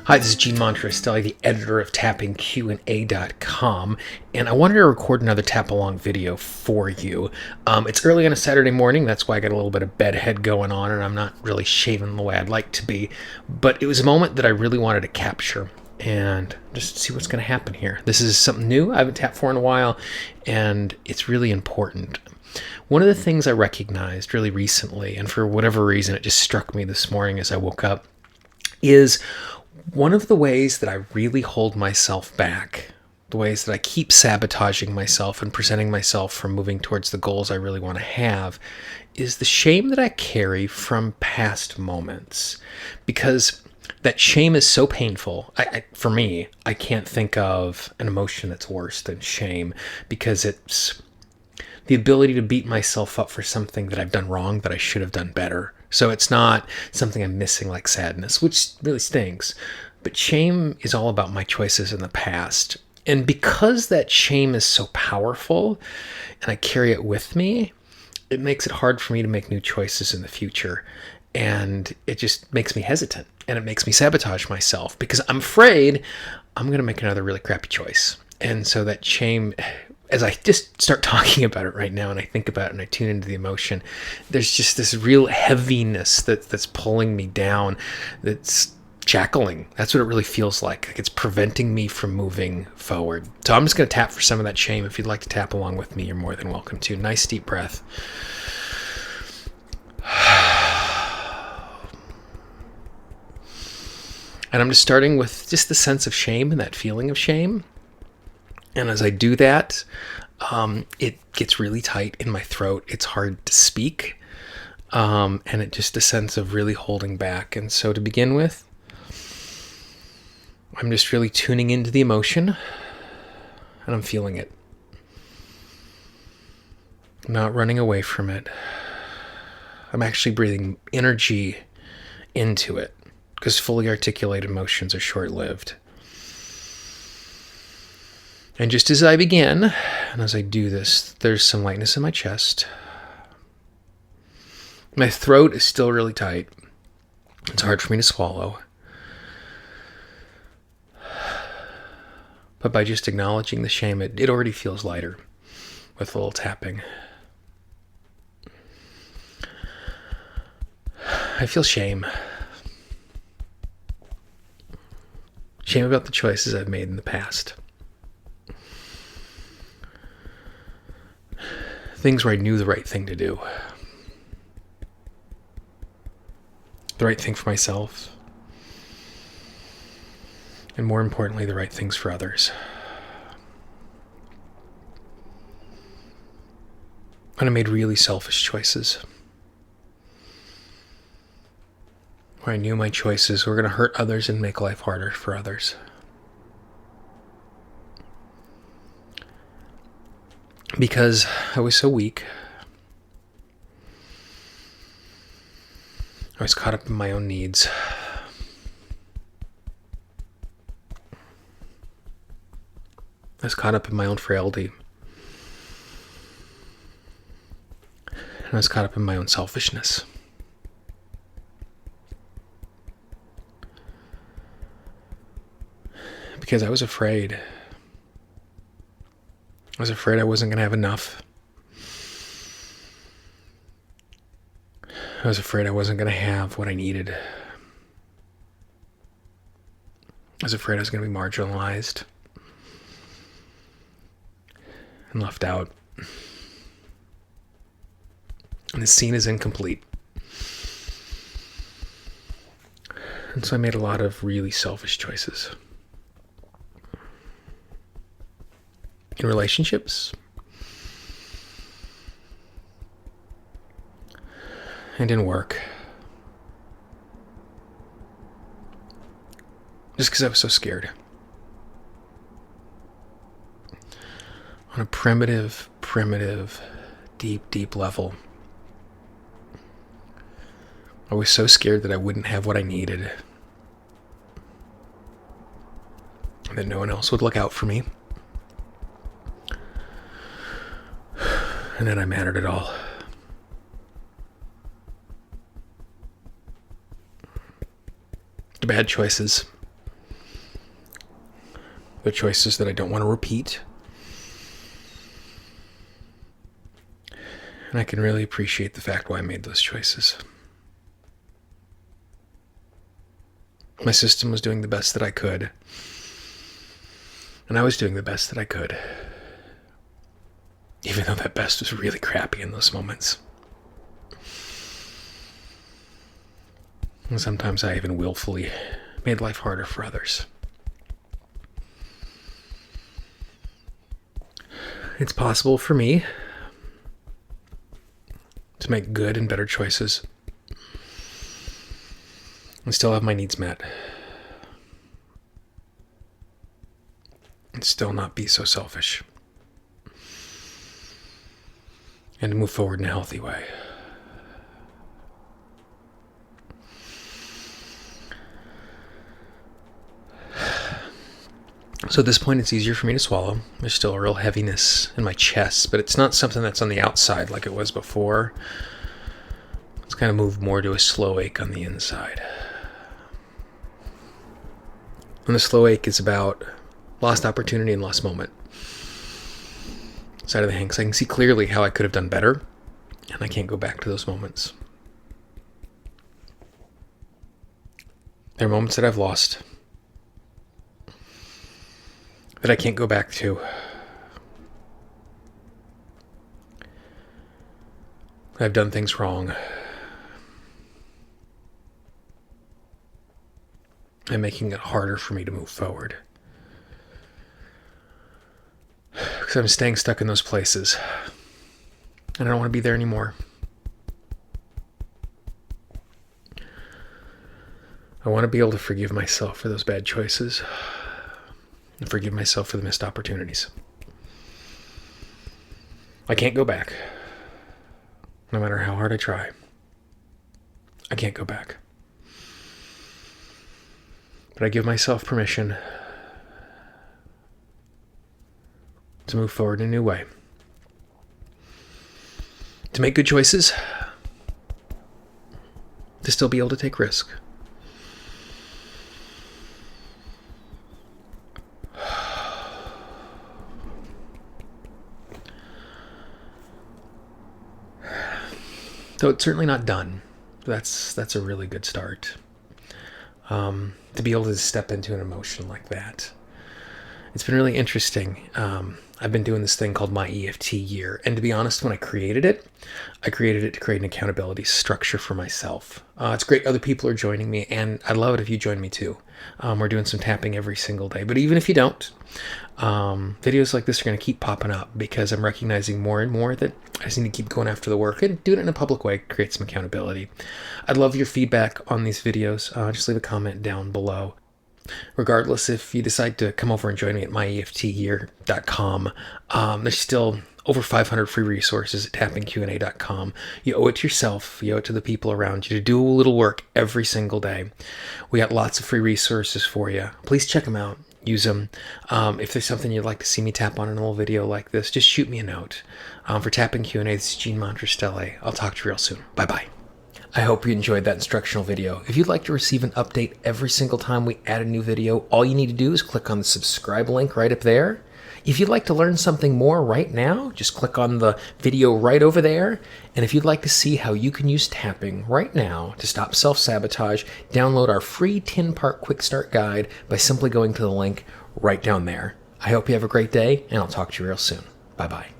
Hi, this is Gene Monterastelli, the editor of tappingqa.com, and I wanted to record another tap along video for you. It's early on a Saturday morning, that's why I got a little bit of bedhead going on, and I'm not really shaven the way I'd like to be, but it was a moment that I really wanted to capture and just see what's going to happen here. This is something new I haven't tapped for in a while, and it's really important. One of the things I recognized really recently, and for whatever reason it just struck me this morning as I woke up, is one of the ways that I really hold myself back, the ways that I keep sabotaging myself and presenting myself from moving towards the goals I really want to have, is the shame that I carry from past moments. Because that shame is so painful. For me, I can't think of an emotion that's worse than shame, because it's the ability to beat myself up for something that I've done wrong that I should have done better. So it's not something I'm missing like sadness, which really stinks. But shame is all about my choices in the past. And because that shame is so powerful and I carry it with me, it makes it hard for me to make new choices in the future. And it just makes me hesitant, and it makes me sabotage myself because I'm afraid I'm going to make another really crappy choice. And so that shame, as I just start talking about it right now and I think about it and I tune into the emotion, there's just this real heaviness that's pulling me down, that's shackling. That's what it really feels like it's preventing me from moving forward. So I'm just going to tap for some of that shame. If you'd like to tap along with me, you're more than welcome to. Nice deep breath. And I'm just starting with just the sense of shame and that feeling of shame. And as I do that, it gets really tight in my throat. It's hard to speak. And it just a sense of really holding back. And so to begin with, I'm just really tuning into the emotion, and I'm feeling it. I'm not running away from it. I'm actually breathing energy into it, because fully articulated emotions are short-lived. And just as I begin, and as I do this, there's some lightness in my chest. My throat is still really tight. It's hard for me to swallow. But by just acknowledging the shame, it already feels lighter with a little tapping. I feel shame. Shame about the choices I've made in the past. Things where I knew the right thing to do. The right thing for myself. And more importantly, the right things for others. And I made really selfish choices. Where I knew my choices were going to hurt others and make life harder for others. Because I was so weak. I was caught up in my own needs. I was caught up in my own frailty. And I was caught up in my own selfishness. Because I was afraid. I was afraid I wasn't going to have enough. I was afraid I wasn't going to have what I needed. I was afraid I was going to be marginalized and left out. And the scene is incomplete. And so I made a lot of really selfish choices. In relationships. And in work. Just because I was so scared. On a primitive, deep level, I was so scared that I wouldn't have what I needed. And that no one else would look out for me. And that I mattered at all. The bad choices They're choices that I don't want to repeat. And I can really appreciate the fact why I made those choices. My system was doing the best that I could. And I was doing the best that I could. Even though that best was really crappy in those moments. And sometimes I even willfully made life harder for others. It's possible for me to make good and better choices and still have my needs met. And still not be so selfish. And to move forward in a healthy way. So at this point, it's easier for me to swallow. There's still a real heaviness in my chest, but it's not something that's on the outside like it was before. It's kind of moved more to a slow ache on the inside. And the slow ache is about lost opportunity and lost moment. Side of the hanks, I can see clearly how I could have done better, and I can't go back to those moments. There are moments that I've lost that I can't go back to. I've done things wrong. And making it harder for me to move forward. Because I'm staying stuck in those places. And I don't want to be there anymore. I want to be able to forgive myself for those bad choices. And forgive myself for the missed opportunities. I can't go back. No matter how hard I try. I can't go back. But I give myself permission to move forward in a new way. To make good choices. To still be able to take risk. So it's certainly not done. That's a really good start. To be able to step into an emotion like that. It's been really interesting. I've been doing this thing called my EFT year. And to be honest, when I created it to create an accountability structure for myself. It's great other people are joining me, and I'd love it if you join me too. We're doing some tapping every single day. But even if you don't, videos like this are going to keep popping up because I'm recognizing more and more that I just need to keep going after the work and doing it in a public way, create some accountability. I'd love your feedback on these videos. Just leave a comment down below. Regardless, if you decide to come over and join me at myeftyear.com, there's still over 500 free resources at tappingqa.com. You owe it to yourself. You owe it to the people around you to do a little work every single day. We got lots of free resources for you. Please check them out. Use them. If there's something you'd like to see me tap on in a little video like this, just shoot me a note. For Tapping Q&A, this is Gene Monterastelli. I'll talk to you real soon. Bye-bye. I hope you enjoyed that instructional video. If you'd like to receive an update every single time we add a new video, all you need to do is click on the subscribe link right up there. If you'd like to learn something more right now, just click on the video right over there. And if you'd like to see how you can use tapping right now to stop self-sabotage, download our free 10-part quick start guide by simply going to the link right down there. I hope you have a great day, and I'll talk to you real soon. Bye-bye.